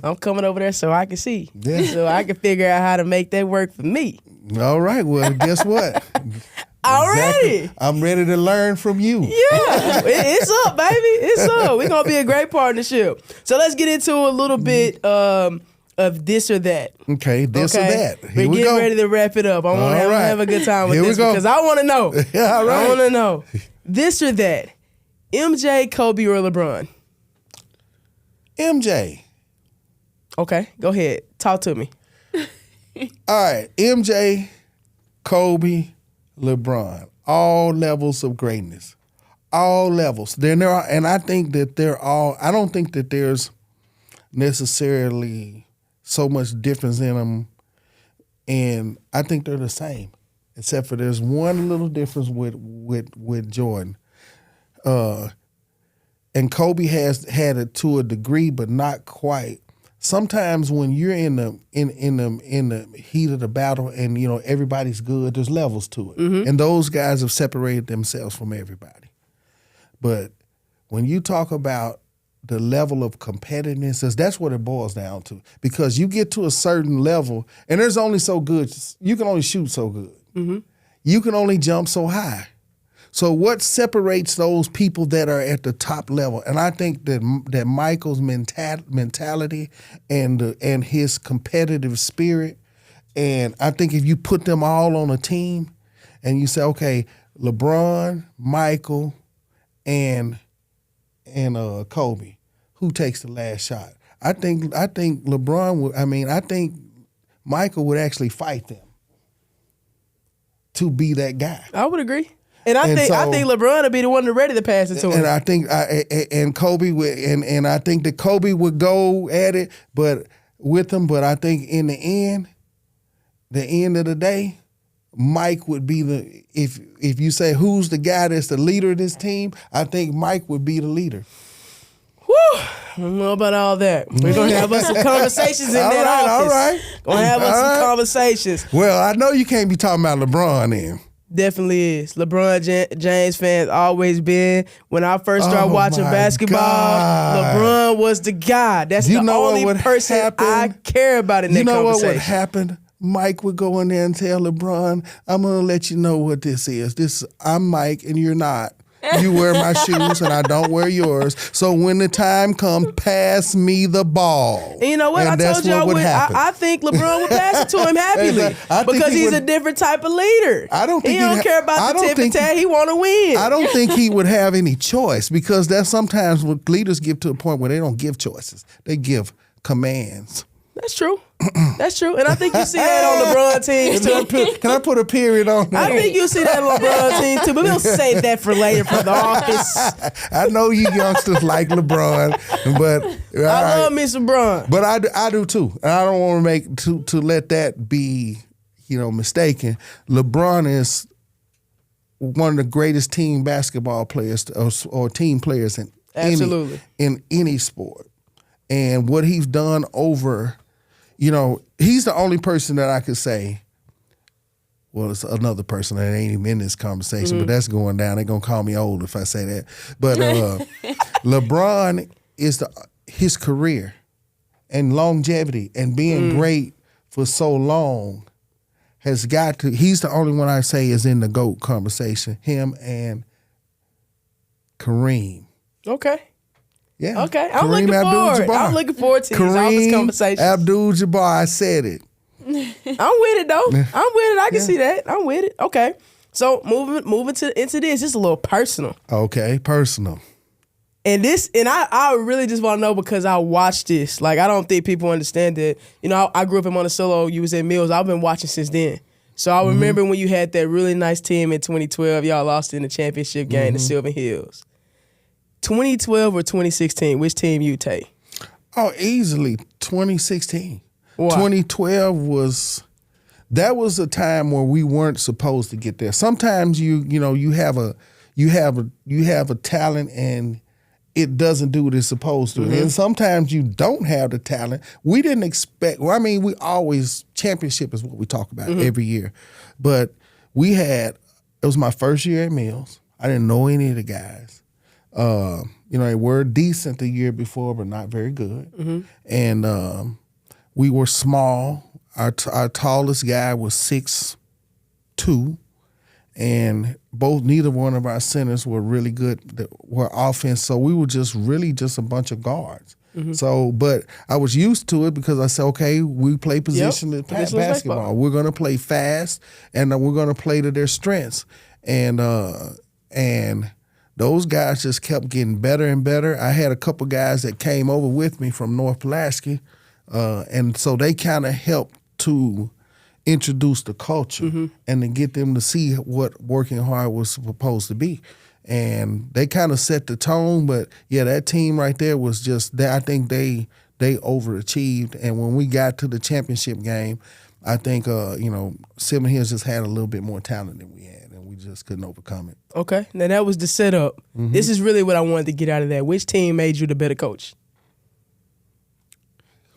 I'm coming over there so I can see. Yeah. So I can figure out how to make that work for me. All right. Well, guess what? Already. Exactly. I'm ready to learn from you. Yeah. It's up, baby. It's up. We're going to be a great partnership. So let's get into a little bit of this or that. Okay, this or that. Here We're we getting go. ready to wrap it up. I want to have a good time with Here we this go. because I want to know. Yeah, all right. I want to know. This or that. MJ, Kobe, or LeBron? MJ. Okay, go ahead. Talk to me. All right, MJ, Kobe, LeBron, all levels of greatness, all levels. And I think that I don't think that there's necessarily so much difference in them, and I think they're the same, except for there's one little difference with Jordan. And Kobe has had it to a degree, but not quite. Sometimes when you're in the heat of the battle and everybody's good, there's levels to it, and those guys have separated themselves from everybody. But when you talk about the level of competitiveness, that's what it boils down to. Because you get to a certain level, and there's only so good. You can only shoot so good. You can only jump so high. So what separates those people that are at the top level? And I think that Michael's mentality and his competitive spirit, and I think if you put them all on a team and you say, okay, LeBron, Michael, and Kobe, who takes the last shot? I think LeBron would. I mean, I think Michael would actually fight them to be that guy. I would agree. And I think LeBron would be the one that's ready to pass it to him. And I think and Kobe would, and I think that Kobe would go at it, but with him. But I think in the end of the day, Mike would be the if you say who's the guy that's the leader of this team, I think Mike would be the leader. Whew. I don't know about all that. We're gonna have us some conversations in that office. All right. Gonna have us some conversations. Well, I know you can't be talking about LeBron then. Definitely is. LeBron James fans always been. When I first started watching basketball, LeBron was the guy. That's the only person I care about in that conversation. You know what would happen? Mike would go in there and tell LeBron, I'm going to let you know what this is. I'm Mike and you're not. You wear my shoes and I don't wear yours. So when the time comes, pass me the ball. And you know what? And I told you I think LeBron would pass it to him happily because he's a different type of leader. He don't care about the tip and tag. He want to win. I don't think he would have any choice because that's sometimes what leaders get to a point where they don't give choices. They give commands. That's true. That's true. And I think you see that on LeBron teams too. Can I put a period on that? I think you see that on LeBron teams too, but we'll save that for later for the office. I know you youngsters like LeBron, but I love me some LeBron. But I do too. And I don't want to make to let that be, mistaken. LeBron is one of the greatest team basketball players or team players in any sport. And what he's done over, he's the only person that I could say, well, it's another person that ain't even in this conversation, but that's going down. They're going to call me old if I say that. But LeBron is his career and longevity and being great for so long he's the only one I say is in the GOAT conversation, him and Kareem. Okay. Yeah. Okay. I'm looking forward to these office conversations. Abdul-Jabbar, I said it. I'm with it though. I'm with it. I can see that. I'm with it. Okay. So moving into this, it's a little personal. Okay, personal. And I really just want to know because I watched this. Like, I don't think people understand that. I grew up in Monticello. You was at Mills. I've been watching since then. So I remember when you had that really nice team in 2012. Y'all lost in the championship game, the Silver Hills. 2012 or 2016, which team you take? Oh, easily 2016. Why? 2012 was a time where we weren't supposed to get there. Sometimes you have a talent and it doesn't do what it's supposed to. And sometimes you don't have the talent. We didn't expect, we always, championship is what we talk about every year. But it was my first year at Mills. I didn't know any of the guys. They were decent the year before, but not very good. And we were small. Our tallest guy was 6'2", and neither one of our centers were really good. Were offense, so we were just a bunch of guards. So, but I was used to it because I said, okay, we play positionless basketball. We're going to play fast, and we're going to play to their strengths. And those guys just kept getting better and better. I had a couple guys that came over with me from North Pulaski, and so they kind of helped to introduce the culture and to get them to see what working hard was supposed to be. And they kind of set the tone, but yeah, that team right there was just, I think they overachieved. And when we got to the championship game, I think, Silver Hills just had a little bit more talent than we had, and we just couldn't overcome it. Okay. Now, that was the setup. This is really what I wanted to get out of that. Which team made you the better coach?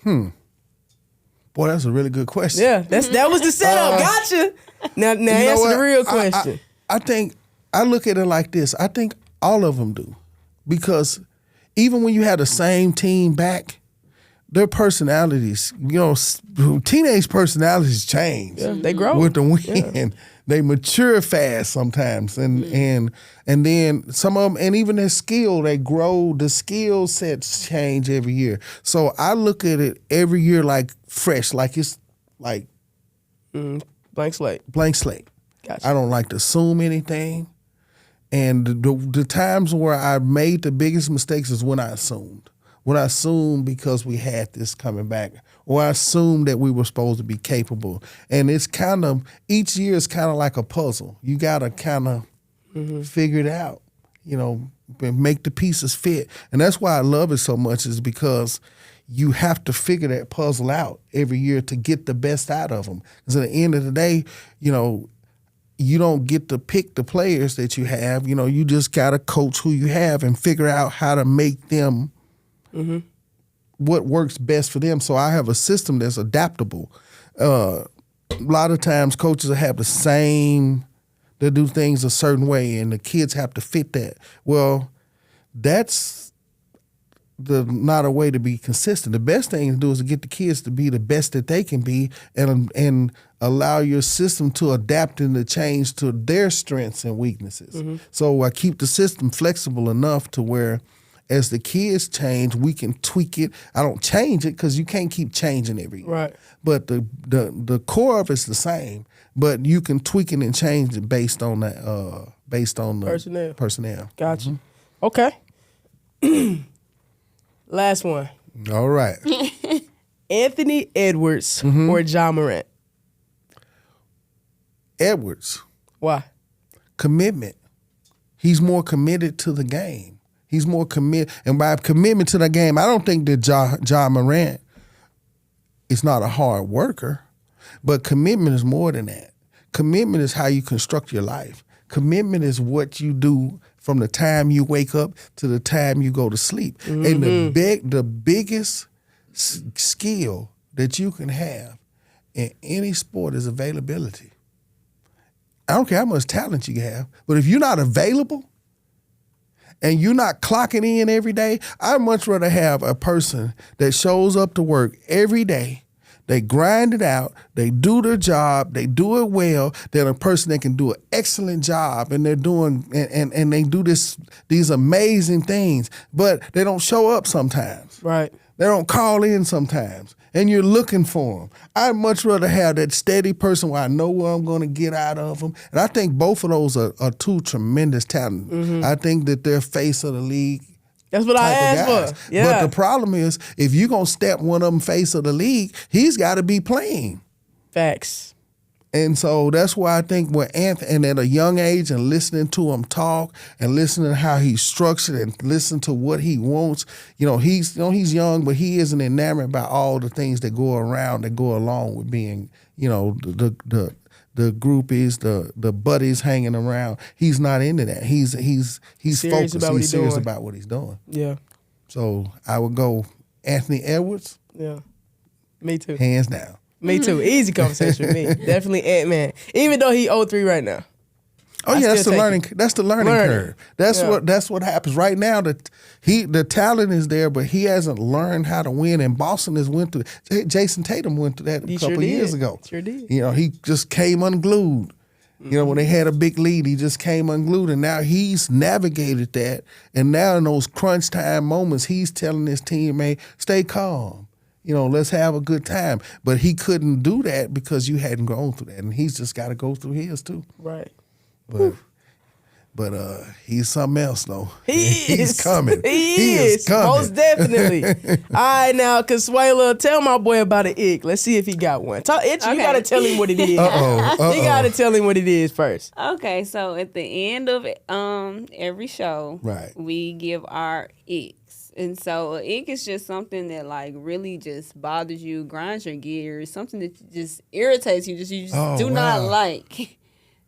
Boy, that's a really good question. Yeah, that was the setup. Gotcha. Now answer the real question. I think, I look at it like this. I think all of them do. Because even when you have the same team back, their personalities, teenage personalities change. Yeah, they grow with the win. Yeah. They mature fast sometimes, and then some of them, and even their skill, they grow. The skill sets change every year. So I look at it every year like fresh, like it's like blank slate. Blank slate. Gotcha. I don't like to assume anything, and the times where I made the biggest mistakes is when I assumed. Would I assume because we had this coming back? Or I assume that we were supposed to be capable? And it's kind of, each year is kind of like a puzzle. You got to kind of figure it out, you know, and make the pieces fit. And that's why I love it so much, is because you have to figure that puzzle out every year to get the best out of them. Because at the end of the day, you know, you don't get to pick the players that you have. You know, you just got to coach who you have and figure out how to make them what works best for them. So I have a system that's adaptable. A lot of times coaches will have the same, they'll do things a certain way and the kids have to fit that. Well, that's not a way to be consistent. The best thing to do is to get the kids to be the best that they can be and allow your system to adapt and to change to their strengths and weaknesses. So I keep the system flexible enough to where as the kids change, we can tweak it. I don't change it because you can't keep changing every year. Right. But the core of it's the same, but you can tweak it and change it based on the personnel. Gotcha. Okay. Last one. All right. Anthony Edwards or Ja Morant? Edwards. Why? Commitment. He's more committed to the game. He's more committed. And by commitment to the game, I don't think that Ja Morant is not a hard worker, but commitment is more than that. Commitment is how you construct your life. Commitment is what you do from the time you wake up to the time you go to sleep. And the biggest skill that you can have in any sport is availability. I don't care how much talent you have, but if you're not available and you're not clocking in every day, I'd much rather have a person that shows up to work every day, they grind it out, they do their job, they do it well, than a person that can do an excellent job and they're doing and they do these amazing things, but they don't show up sometimes. Right. They don't call in sometimes, and you're looking for them. I'd much rather have that steady person where I know what I'm going to get out of them. And I think both of those are two tremendous talents. I think that they're face of the league. That's what I asked for. Yeah. But the problem is, if you're going to step one of them face of the league, he's got to be playing. Facts. And so that's why I think with Anthony, and at a young age, and listening to him talk, and listening to how he's structured, and listen to what he wants. He's young, but he isn't enamored by all the things that go along with being, the groupies, the buddies hanging around. He's not into that. He's serious focused. About he's serious doing. about what he's doing. Yeah. So I would go Anthony Edwards. Yeah. Me too. Hands down. Me too. Easy conversation with me. Definitely Ant-Man. Even though he 03 right now. Oh yeah, that's the learning curve. That's what happens right now. The talent is there, but he hasn't learned how to win. And Boston has went through. Jason Tatum went through that a couple years ago. Sure did. He just came unglued. When they had a big lead, he just came unglued, and now he's navigated that. And now in those crunch time moments, he's telling his teammate, "Stay calm. Let's have a good time." But he couldn't do that because you hadn't gone through that, and he's just got to go through his too. Right. But he's something else though. He's coming. He is coming. Most definitely. All right, now, Consuela, tell my boy about an ick. Let's see if he got one. You gotta tell him what it is. You gotta tell him what it is first. Okay, so at the end of every show, right, we give our icks. And so an ick is just something that really just bothers you, grinds your gears, something that just irritates you, you do not like.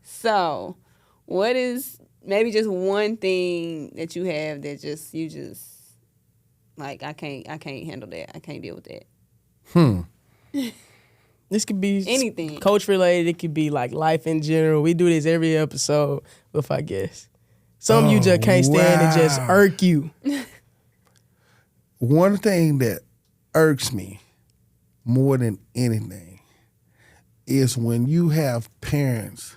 So, what is maybe just one thing that you have that you just I can't handle that. I can't deal with that. This could be anything. Coach related. It could be life in general. We do this every episode with our guests. Some you just can't stand and just irk you. One thing that irks me more than anything is when you have parents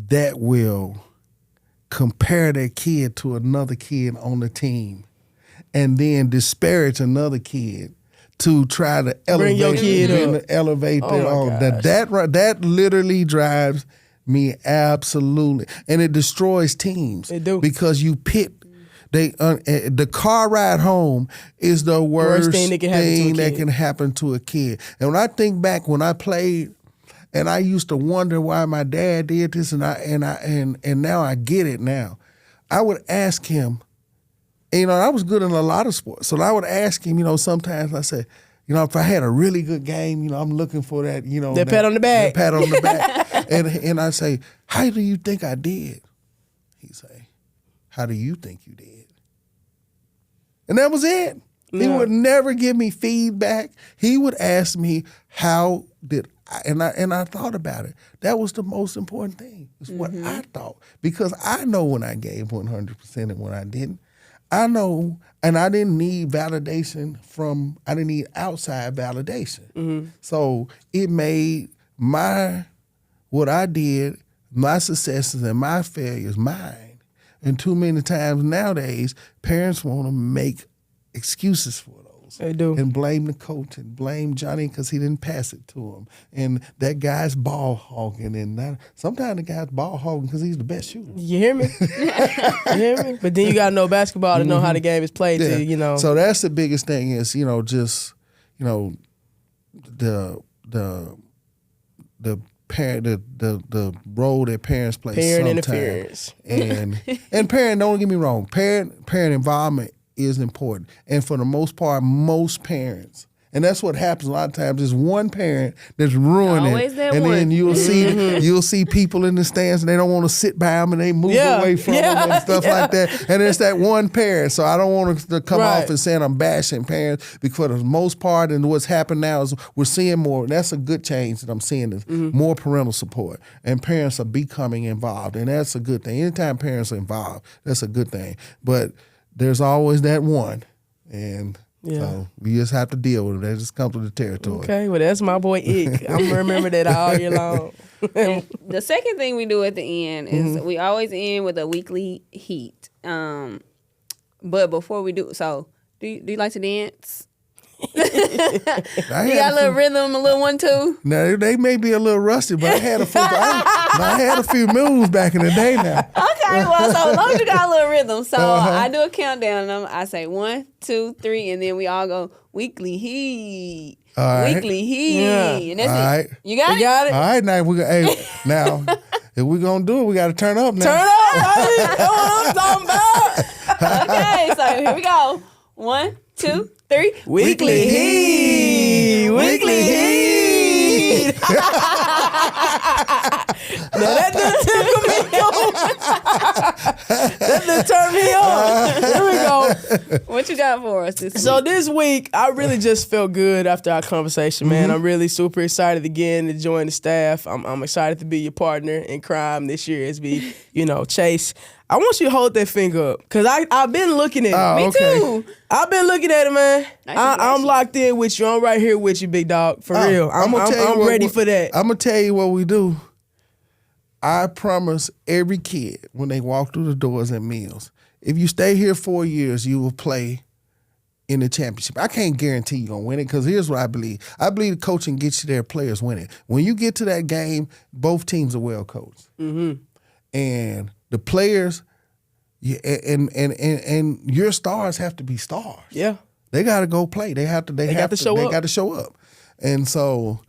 that will compare their kid to another kid on the team and then disparage another kid to try to elevate your kid up. Elevate their own. That literally drives me absolutely. And it destroys teams. It do. Because you pit the car ride home is the worst thing that can happen to a kid. And when I think back when I played, and I used to wonder why my dad did this, and now I get it now. I would ask him, and, I was good in a lot of sports, so I would ask him, sometimes I say, if I had a really good game, I'm looking for that, that pat on the back. That pat on the back. and I say, how do you think I did? He say, how do you think you did? And that was it. Yeah. He would never give me feedback. He would ask me, how did I, and I thought about it. That was the most important thing, is what I thought. Because I know when I gave 100% and when I didn't. I know, and I didn't need validation I didn't need outside validation. Mm-hmm. So it made what I did, my successes and my failures mine. And too many times nowadays, parents want to make excuses for those. They do. And blame the coach and blame Johnny because he didn't pass it to him. And that guy's ball hogging. And sometimes the guy's ball hogging because he's the best shooter. You hear me? You hear me? But then you got to know basketball to know how the game is played too, So that's the biggest thing is, just, the parent, the role that parents play. Parent interference. And parent, don't get me wrong, parent involvement is important. And for the most part, most parents, and that's what happens a lot of times, is one parent that's ruining Always it. That and one. then you'll see people in the stands and they don't want to sit by them and they move away from them and stuff like that. And it's that one parent. So I don't want to come off and saying I'm bashing parents, because for the most part, and what's happened now is we're seeing more, and that's a good change that I'm seeing, is more parental support. And parents are becoming involved. And that's a good thing. Anytime parents are involved, that's a good thing. But there's always that one, and so we just have to deal with it. That just comes with the territory. Okay, well, that's my boy Ick. I'm going to remember that all year long. The second thing we do at the end is we always end with a weekly heat. But before we do, so do you like to dance? You got a little rhythm, a little 1, 2? Now, they may be a little rusty, but I had a few moves back in the day now. Okay, well, so as long as you got a little rhythm. So I do a countdown, and I say 1, 2, 3, and then we all go, weekly heat. All right. Weekly heat. Yeah. And that's All it. right. You got it? Got it? All right, now, if we're going to do it, we got to turn up now. Turn up, baby. That's what I'm talking about. Okay, so here we go. 1, 2, 3. Weekly heat. Weekly heat. Now that done turn me on. Here we go. What you got for us this week? So this week, I really just felt good after our conversation, man. I'm really super excited again to join the staff. I'm excited to be your partner in crime this year as we, Chase. I want you to hold that finger up, because I've been looking at it. Me too. I've been looking at it, man. I'm locked in with you. I'm right here with you, big dog. For real. I'm ready for that. I'm going to tell you what we do. I promise every kid when they walk through the doors at Mills, if you stay here 4 years, you will play in the championship. I can't guarantee you're going to win it, because here's what I believe. I believe the coaching gets you there, players win it. When you get to that game, both teams are well coached. Mm-hmm. And the players, and your stars have to be stars. Yeah. They got to go play. They have to show up. And so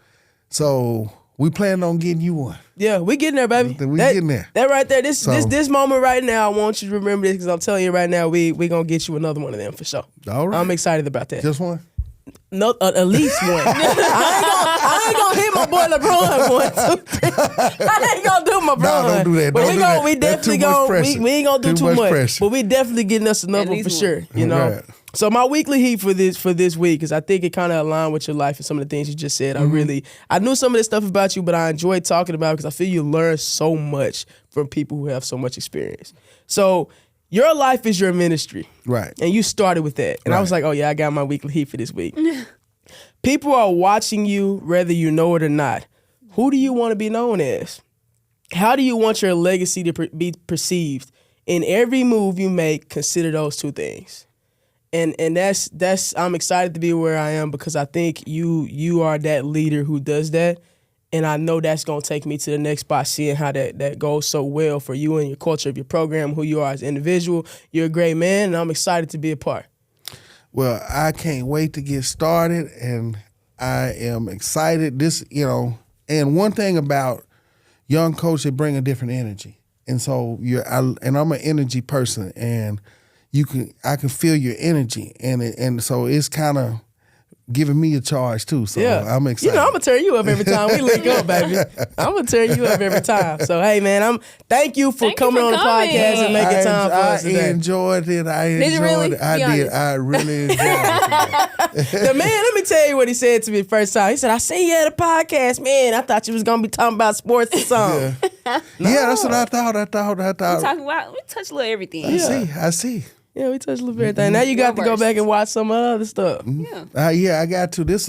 we plan on getting you one. Yeah, we getting there, baby. Getting there. That right there. This moment right now, I want you to remember this, because I'm telling you right now, we gonna get you another one of them for sure. All right. I'm excited about that. Just one? No, at least one. I ain't gonna hit my boy LeBron 1, 2, 3. I ain't gonna do my brother. No, don't do that. But we definitely gonna. We ain't gonna do too much. Pressure. But we definitely getting us another one for sure. Right. So my weekly heat for this week, because I think it kind of aligned with your life and some of the things you just said. I knew some of this stuff about you, but I enjoyed talking about it because I feel you learn so much from people who have so much experience. So your life is your ministry. Right. And you started with that. And I was like, oh yeah, I got my weekly heat for this week. People are watching you whether you know it or not. Who do you want to be known as? How do you want your legacy to be perceived? In every move you make, consider those two things. And that's I'm excited to be where I am, because I think you are that leader who does that. And I know that's going to take me to the next spot, seeing how that goes so well for you and your culture of your program, who you are as an individual. You're a great man, and I'm excited to be a part. Well, I can't wait to get started, and I am excited. And one thing about young coaches, they bring a different energy. And so I'm an energy person, and I can feel your energy, and so it's kind of giving me a charge too, so I'm excited. I'm gonna turn you up every time we link up, baby. I'm gonna turn you up every time. So hey, man, thank you for coming on the podcast and making time for us today. I enjoyed it. I really enjoyed it. The man, let me tell you what he said to me the first time. He said, "I seen you at a podcast, man. I thought you was gonna be talking about sports or something." Yeah, that's what I thought. We talking about, we touch a little everything. I see. Yeah, we touched a little bit of everything. Now you got to go back and watch some other stuff. Yeah, I got to. This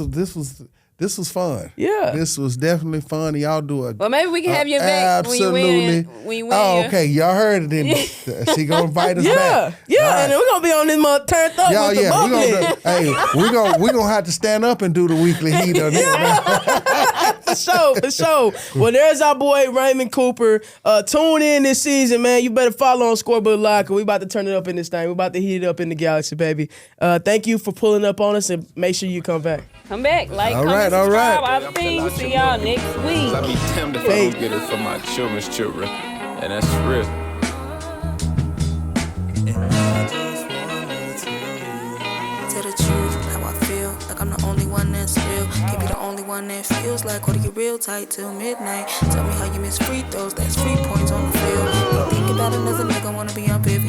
was fun. Yeah, this was definitely fun. Y'all do it. Well, maybe we can have you back absolutely. When you win. Oh, okay. Y'all heard it, didn't you? She gonna invite us back. Yeah, right. And then we're gonna be on this month turned up with the bubbly. We're gonna have to stand up and do the weekly heat on For sure. Well, there's our boy Raymond Cooper. Tune in this season, man. You better follow on Scoreboard Live, because we about to turn it up in this thing. We about to heat it up in the Galaxy, baby. Thank you for pulling up on us, and make sure you come back. Come back, comment, subscribe. Our thing. See y'all next week. I be tempted if I don't get it for my children's children, and that's real. Tell the truth, how I feel, like I'm the only one that's real. Can't be the only one that feels like hold you real tight till midnight. Tell me how you miss free throws, that's 3 points on the field. You think about another nigga, wanna be on pivot.